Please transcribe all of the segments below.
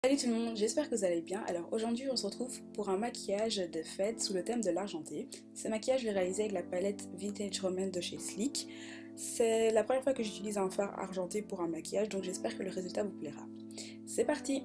Salut tout le monde, j'espère que vous allez bien. Alors aujourd'hui on se retrouve pour un maquillage de fête sous le thème de l'argenté. Ce maquillage je l'ai réalisé avec la palette Vintage Romance de chez Sleek. C'est la première fois que j'utilise un fard argenté pour un maquillage, donc j'espère que le résultat vous plaira. C'est parti!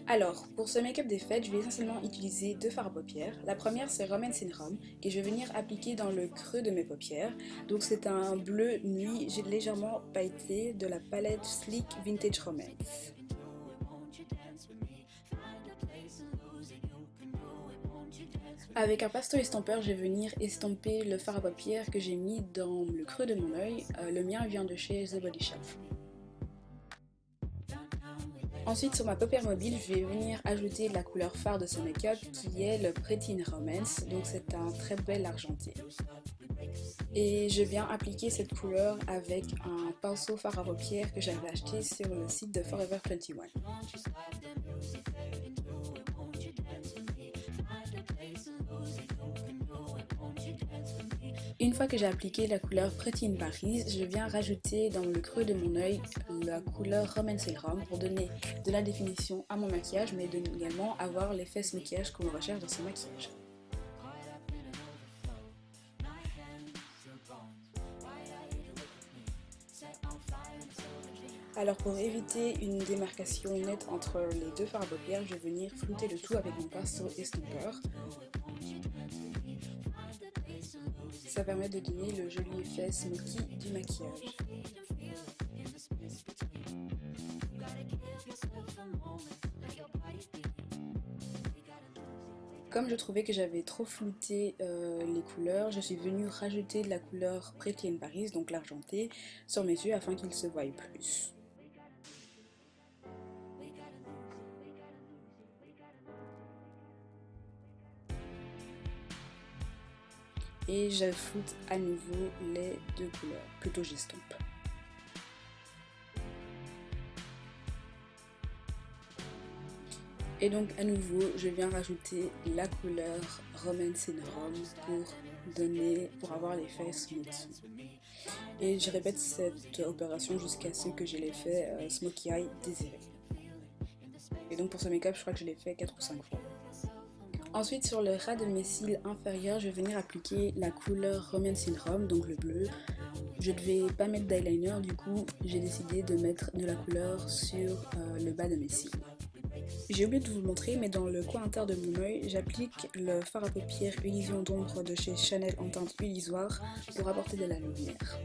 Alors, pour ce make-up des fêtes, je vais essentiellement utiliser deux fards à paupières. La première, c'est Romance in Rhum, que je vais venir appliquer dans le creux de mes paupières. Donc c'est un bleu nuit, j'ai légèrement pailleté de la palette Sleek Vintage Romance. Avec un pinceau estompeur, je vais venir estomper le fard à paupières que j'ai mis dans le creux de mon œil. Le mien vient de chez The Body Shop. Ensuite, sur ma paupière mobile, je vais venir ajouter la couleur phare de ce make-up qui est le Pretty in Romance, donc c'est un très bel argenté. Et je viens appliquer cette couleur avec un pinceau fard à paupières que j'avais acheté sur le site de Forever 21. Une fois que j'ai appliqué la couleur Pretty in Paris, je viens rajouter dans le creux de mon œil la couleur Romance in Rhum pour donner de la définition à mon maquillage, mais également avoir l'effet maquillage qu'on recherche dans ce maquillage. Alors pour éviter une démarcation nette entre les deux fards à paupières, je vais venir flouter le tout avec mon pinceau estompeur. Ça permet de donner le joli effet smoky du maquillage. Comme je trouvais que j'avais trop flouté les couleurs, je suis venue rajouter de la couleur Pretty in Paris, donc l'argenté, sur mes yeux afin qu'ils se voient plus. Et j'ajoute à nouveau les deux couleurs, plutôt j'estompe. Et donc à nouveau, je viens rajouter la couleur Romance in Rhum pour avoir l'effet smoky. Et je répète cette opération jusqu'à ce que j'ai l'effet smoky eye désiré. Et donc pour ce make-up, je crois que je l'ai fait 4 ou 5 fois. Ensuite, sur le ras de mes cils inférieurs, je vais venir appliquer la couleur Romance in Rhum, donc le bleu. Je ne devais pas mettre d'eyeliner, du coup j'ai décidé de mettre de la couleur sur le bas de mes cils. J'ai oublié de vous le montrer, mais dans le coin interne de mon œil, j'applique le fard à paupières Illusion d'ombre de chez Chanel en teinte illusoire pour apporter de la lumière.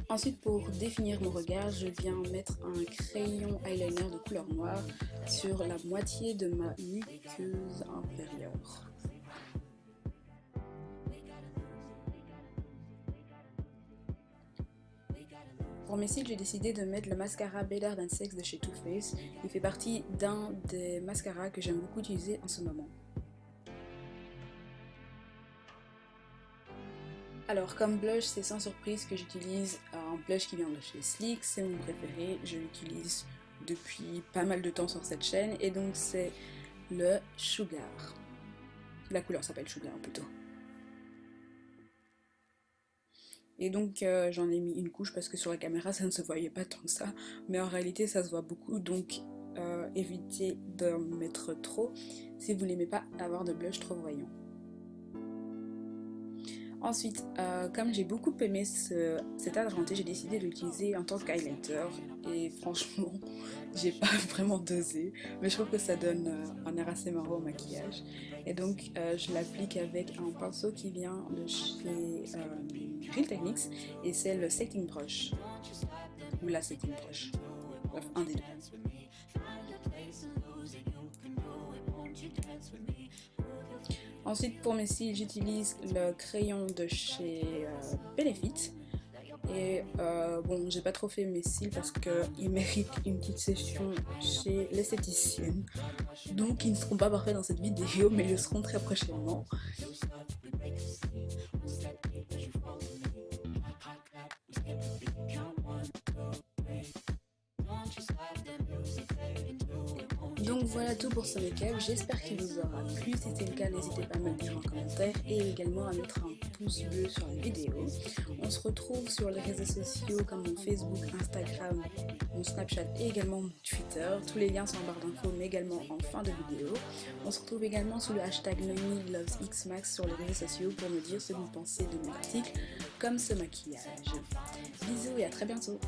Ensuite, pour définir mon regard, je viens mettre un crayon eyeliner de couleur noire sur la moitié de ma muqueuse inférieure. Pour mes cils, j'ai décidé de mettre le mascara Better Than Sex de chez Too Faced. Il fait partie d'un des mascaras que j'aime beaucoup utiliser en ce moment. Alors comme blush, c'est sans surprise que j'utilise un blush qui vient de chez Sleek, c'est mon préféré, je l'utilise depuis pas mal de temps sur cette chaîne et donc c'est le Sugar. La couleur s'appelle Sugar plutôt. Et donc j'en ai mis une couche parce que sur la caméra ça ne se voyait pas tant que ça, mais en réalité ça se voit beaucoup, donc évitez d'en mettre trop si vous n'aimez pas avoir de blush trop voyant. Ensuite, comme j'ai beaucoup aimé cet argenté, j'ai décidé de l'utiliser en tant qu'highlighter et franchement, j'ai pas vraiment dosé, mais je trouve que ça donne un air assez marrant au maquillage. Et donc, je l'applique avec un pinceau qui vient de chez Real Techniques et c'est le Setting Brush, ou la Setting Brush, bref, un des deux. Ensuite pour mes cils, j'utilise le crayon de chez Benefit. Et bon, j'ai pas trop fait mes cils parce qu'ils méritent une petite session chez l'esthéticienne. Donc ils ne seront pas parfaits dans cette vidéo, mais ils le seront très prochainement. Donc voilà tout pour ce make-up, j'espère qu'il vous aura plu. Si c'est le cas, n'hésitez pas à me le dire en commentaire et également à mettre un pouce bleu sur la vidéo. On se retrouve sur les réseaux sociaux comme mon Facebook, Instagram, mon Snapchat et également mon Twitter. Tous les liens sont en barre d'infos mais également en fin de vidéo. On se retrouve également sous le hashtag NoémieLovesXmax sur les réseaux sociaux pour me dire ce que vous pensez de mon article comme ce maquillage. Bisous et à très bientôt.